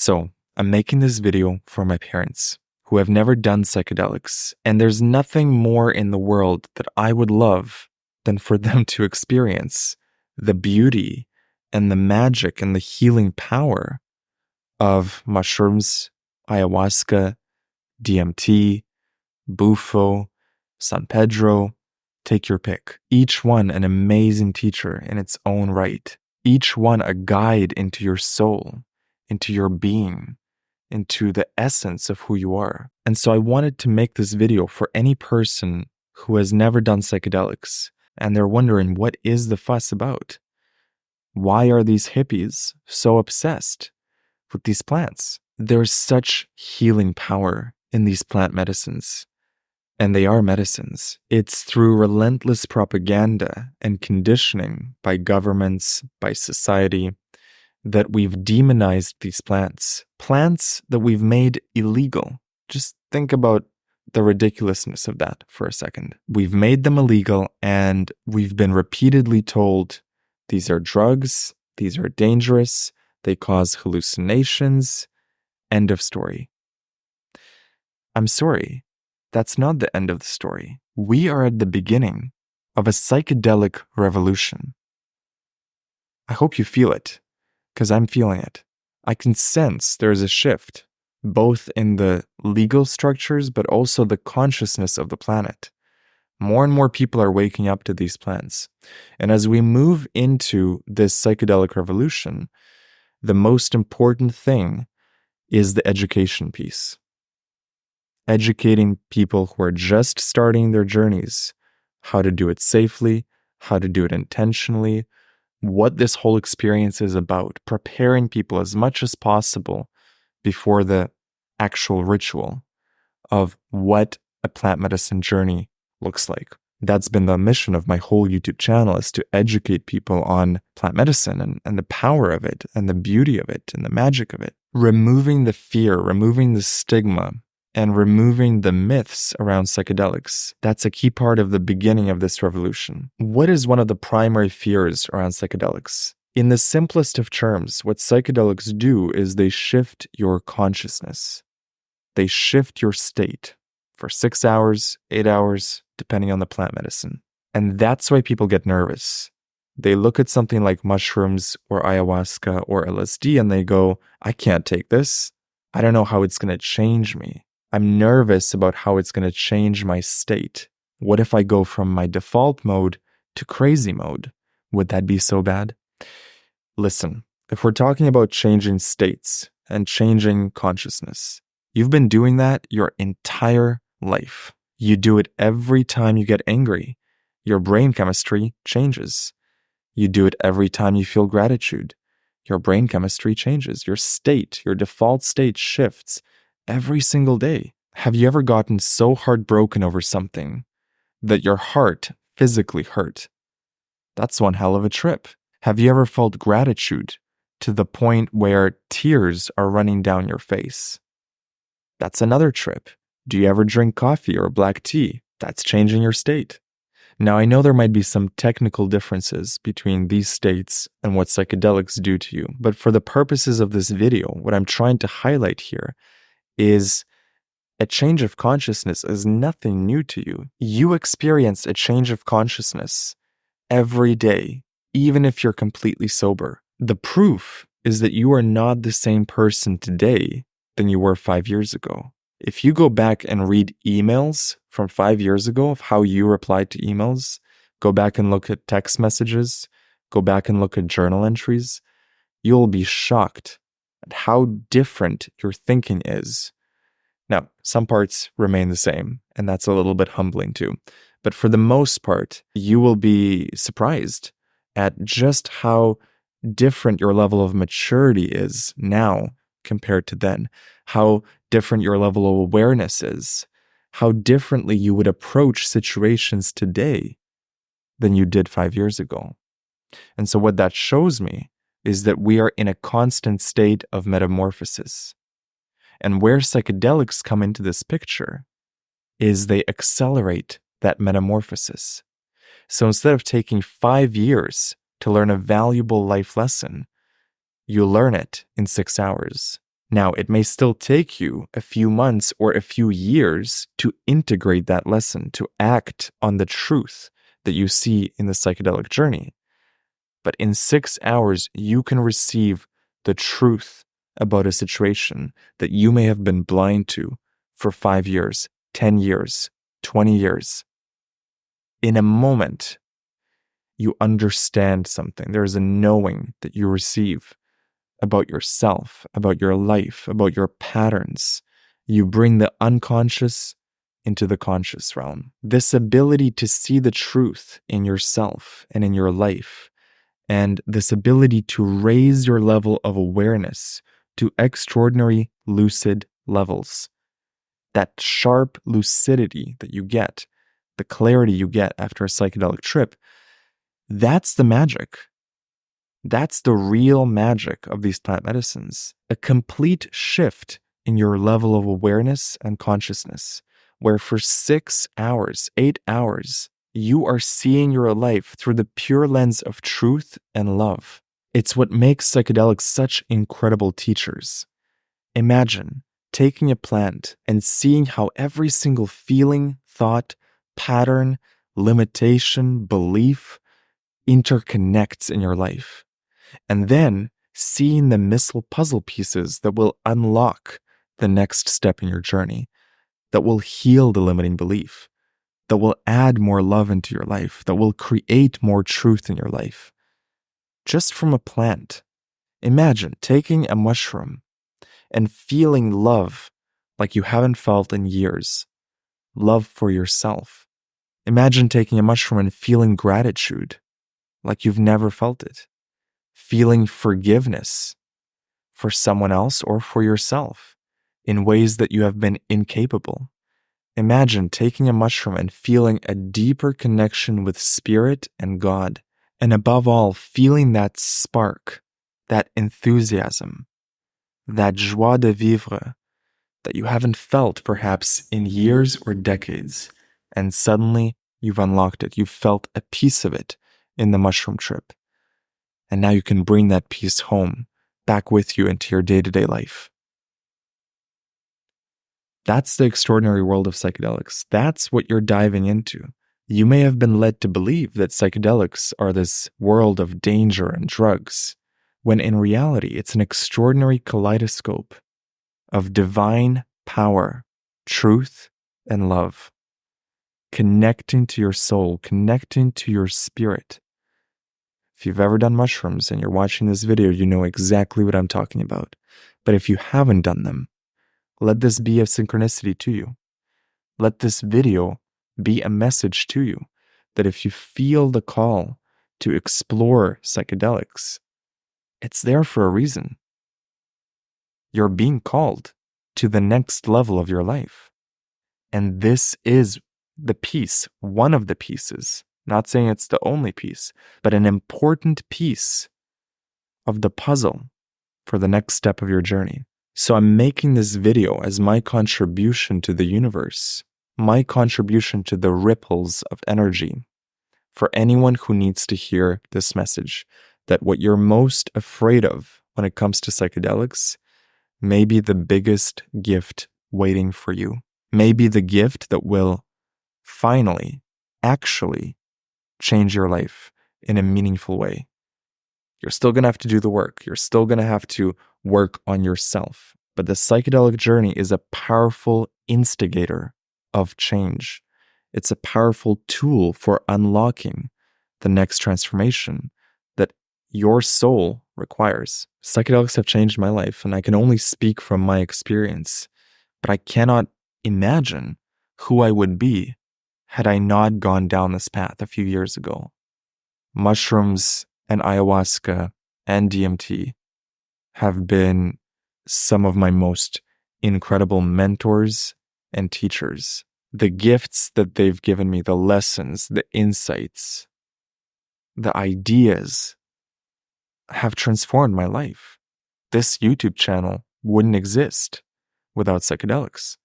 So, I'm making this video for my parents who have never done psychedelics, and there's nothing more in the world that I would love than for them to experience the beauty and the magic and the healing power of mushrooms, ayahuasca, DMT, bufo, San Pedro, take your pick. Each one an amazing teacher in its own right. Each one a guide into your soul, into your being, into the essence of who you are. And so I wanted to make this video for any person who has never done psychedelics and they're wondering, what is the fuss about? Why are these hippies so obsessed with these plants? There's such healing power in these plant medicines. And they are medicines. It's through relentless propaganda and conditioning by governments, by society, that we've demonized these plants. Plants that we've made illegal. Just think about the ridiculousness of that for a second. We've made them illegal, and we've been repeatedly told these are drugs, these are dangerous, they cause hallucinations. End of story. I'm sorry. That's not the end of the story. We are at the beginning of a psychedelic revolution. I hope you feel it, because I'm feeling it. I can sense there is a shift, both in the legal structures, but also the consciousness of the planet. More and more people are waking up to these plants. And as we move into this psychedelic revolution, the most important thing is the education piece. Educating people who are just starting their journeys, how to do it safely, how to do it intentionally, what this whole experience is about, preparing people as much as possible before the actual ritual of what a plant medicine journey looks like. That's been the mission of my whole YouTube channel, is to educate people on plant medicine and the power of it and the beauty of it and the magic of it. Removing the fear, removing the stigma, and removing the myths around psychedelics. That's a key part of the beginning of this revolution. What is one of the primary fears around psychedelics? In the simplest of terms, what psychedelics do is they shift your consciousness. They shift your state for 6 hours, 8 hours, depending on the plant medicine. And that's why people get nervous. They look at something like mushrooms or ayahuasca or LSD and they go, I can't take this. I don't know how it's going to change me. I'm nervous about how it's going to change my state. What if I go from my default mode to crazy mode? Would that be so bad? Listen, if we're talking about changing states and changing consciousness, you've been doing that your entire life. You do it every time you get angry. Your brain chemistry changes. You do it every time you feel gratitude. Your brain chemistry changes. Your state, your default state shifts every single day. Have you ever gotten so heartbroken over something that your heart physically hurt? That's one hell of a trip. Have you ever felt gratitude to the point where tears are running down your face? That's another trip. Do you ever drink coffee or black tea? That's changing your state. Now, I know there might be some technical differences between these states and what psychedelics do to you, but for the purposes of this video, what I'm trying to highlight here is a change of consciousness is nothing new to you. You experience a change of consciousness every day, even if you're completely sober. The proof is that you are not the same person today than you were 5 years ago. If you go back and read emails from 5 years ago of how you replied to emails, go back and look at text messages, go back and look at journal entries, you'll be shocked at how different your thinking is. Now, some parts remain the same, and that's a little bit humbling too. But for the most part, you will be surprised at just how different your level of maturity is now compared to then, how different your level of awareness is, how differently you would approach situations today than you did 5 years ago. And so what that shows me is that we are in a constant state of metamorphosis. And where psychedelics come into this picture is they accelerate that metamorphosis. So instead of taking 5 years to learn a valuable life lesson, you learn it in 6 hours. Now, it may still take you a few months or a few years to integrate that lesson, to act on the truth that you see in the psychedelic journey. But in 6 hours, you can receive the truth about a situation that you may have been blind to for 5 years, 10 years, 20 years. In a moment, you understand something. There's a knowing that you receive about yourself, about your life, about your patterns. You bring the unconscious into the conscious realm. This ability to see the truth in yourself and in your life, and this ability to raise your level of awareness to extraordinary lucid levels. That sharp lucidity that you get, the clarity you get after a psychedelic trip, that's the magic. That's the real magic of these plant medicines. A complete shift in your level of awareness and consciousness, where for 6 hours, 8 hours, you are seeing your life through the pure lens of truth and love. It's what makes psychedelics such incredible teachers. Imagine taking a plant and seeing how every single feeling, thought, pattern, limitation, belief interconnects in your life. And then seeing the missile puzzle pieces that will unlock the next step in your journey, that will heal the limiting belief, that will add more love into your life, that will create more truth in your life. Just from a plant. Imagine taking a mushroom and feeling love like you haven't felt in years. Love for yourself. Imagine taking a mushroom and feeling gratitude like you've never felt it. Feeling forgiveness for someone else or for yourself in ways that you have been incapable. Imagine taking a mushroom and feeling a deeper connection with spirit and God, and above all, feeling that spark, that enthusiasm, that joie de vivre that you haven't felt perhaps in years or decades, and suddenly you've unlocked it. You've felt a piece of it in the mushroom trip. And now you can bring that piece home, back with you into your day-to-day life. That's the extraordinary world of psychedelics. That's what you're diving into. You may have been led to believe that psychedelics are this world of danger and drugs, when in reality, it's an extraordinary kaleidoscope of divine power, truth, and love. Connecting to your soul, connecting to your spirit. If you've ever done mushrooms and you're watching this video, you know exactly what I'm talking about. But if you haven't done them, let this be a synchronicity to you. Let this video be a message to you that if you feel the call to explore psychedelics, it's there for a reason. You're being called to the next level of your life. And this is the piece, one of the pieces. Not saying it's the only piece, but an important piece of the puzzle for the next step of your journey. So I'm making this video as my contribution to the universe, my contribution to the ripples of energy for anyone who needs to hear this message, that what you're most afraid of when it comes to psychedelics may be the biggest gift waiting for you, may be the gift that will finally, actually, change your life in a meaningful way. You're still going to have to do the work. You're still going to have to work on yourself. But the psychedelic journey is a powerful instigator of change. It's a powerful tool for unlocking the next transformation that your soul requires. Psychedelics have changed my life, and I can only speak from my experience. But I cannot imagine who I would be had I not gone down this path a few years ago. Mushrooms and ayahuasca and DMT have been some of my most incredible mentors and teachers. The gifts that they've given me, the lessons, the insights, the ideas have transformed my life. This YouTube channel wouldn't exist without psychedelics.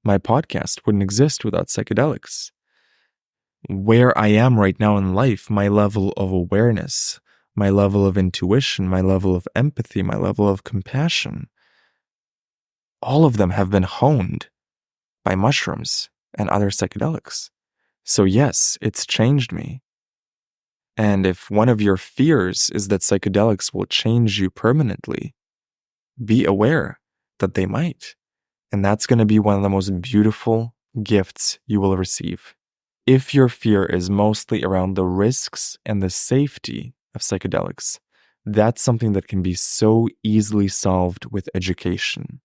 My podcast wouldn't exist without psychedelics. Where I am right now in life, my level of awareness, my level of intuition, my level of empathy, my level of compassion, all of them have been honed by mushrooms and other psychedelics. So yes, it's changed me. And if one of your fears is that psychedelics will change you permanently, be aware that they might. And that's going to be one of the most beautiful gifts you will receive. If your fear is mostly around the risks and the safety of psychedelics, that's something that can be so easily solved with education.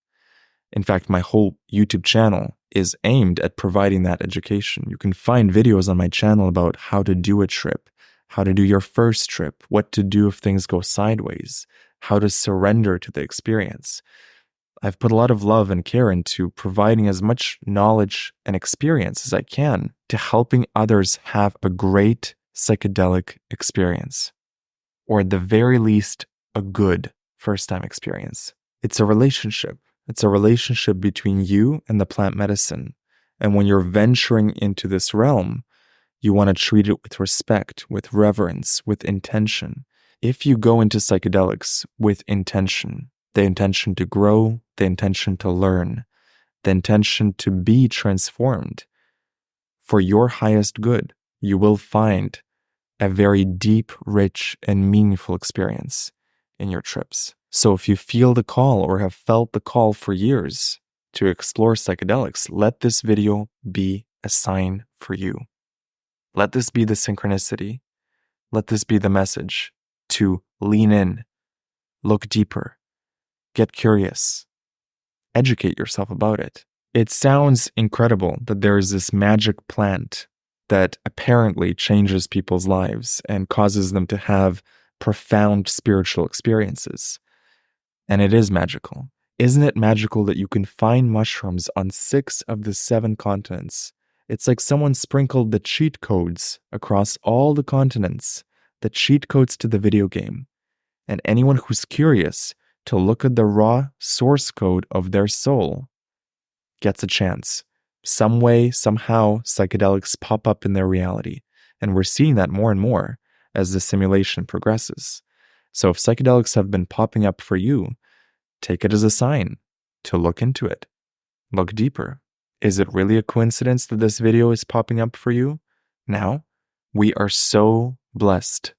In fact, my whole YouTube channel is aimed at providing that education. You can find videos on my channel about how to do a trip, how to do your first trip, what to do if things go sideways, how to surrender to the experience. I've put a lot of love and care into providing as much knowledge and experience as I can to helping others have a great psychedelic experience, or at the very least, a good first-time experience. It's a relationship. It's a relationship between you and the plant medicine. And when you're venturing into this realm, you want to treat it with respect, with reverence, with intention. If you go into psychedelics with intention, the intention to grow, the intention to learn, the intention to be transformed for your highest good, you will find a very deep, rich, and meaningful experience in your trips. So if you feel the call or have felt the call for years to explore psychedelics, let this video be a sign for you. Let this be the synchronicity. Let this be the message to lean in, look deeper, get curious, educate yourself about it. It sounds incredible that there is this magic plant that apparently changes people's lives and causes them to have profound spiritual experiences. And it is magical. Isn't it magical that you can find mushrooms on 6 of the 7 continents? It's like someone sprinkled the cheat codes across all the continents, the cheat codes to the video game. And anyone who's curious to look at the raw source code of their soul gets a chance. Some way, somehow, psychedelics pop up in their reality. And we're seeing that more and more as the simulation progresses. So if psychedelics have been popping up for you, take it as a sign to look into it. Look deeper. Is it really a coincidence that this video is popping up for you now? We are so blessed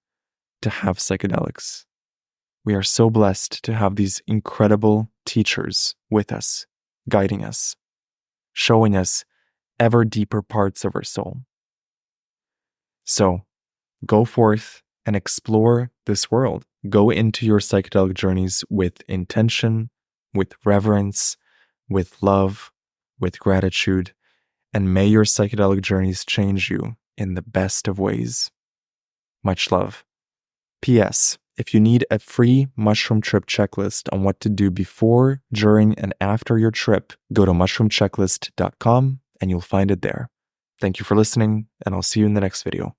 to have psychedelics. We are so blessed to have these incredible teachers with us, guiding us, showing us ever deeper parts of our soul. So, go forth and explore this world. Go into your psychedelic journeys with intention, with reverence, with love, with gratitude, and may your psychedelic journeys change you in the best of ways. Much love. P.S. If you need a free mushroom trip checklist on what to do before, during, and after your trip, go to mushroomchecklist.com and you'll find it there. Thank you for listening, and I'll see you in the next video.